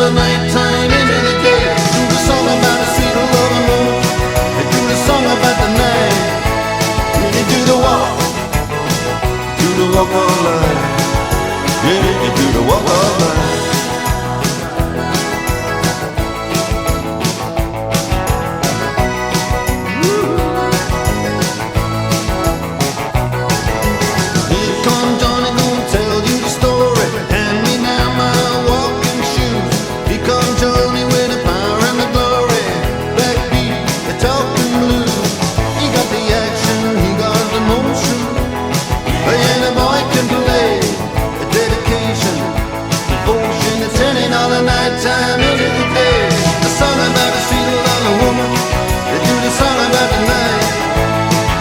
the nighttime into the day. Do the song about a sweet loving woman. They do the song about the night. You do the walk of life. Yeah, you do the walk of life. Here comes Johnny, gonna tell you the story. Hand me now my walking shoes. Here comes Johnny with the power and the glory. Backbeat, the talking blues. He got the action, he got the motion. And a boy can play a dedication, devotion, it's turning all the nighttime into the day. The song about the sweet loving woman. They do the song about the night.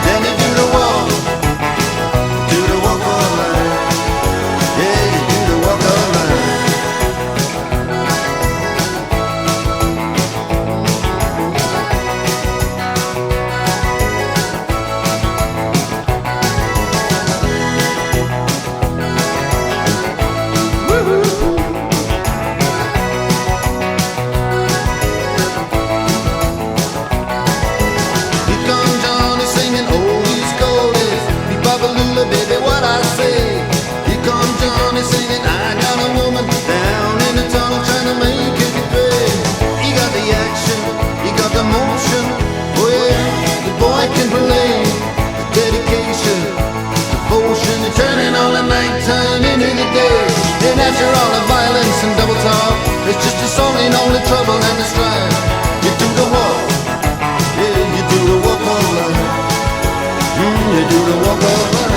Then they do the walk of life. Yeah, you do the walk of life. Here comes Johnny singing oldies goldies. Be Babalula, baby, what I say. Here comes Johnny singing, I got a woman down in the tunnel trying to make it pay. He got the action, he got the motion. Oh yeah, the boy can play the dedication, devotion, and turning all the nighttime into the day. And after all the violence and double talk, it's just a song in all the trouble and the strife. You do the walk, yeah, you do the walk of life. You do the walk of life.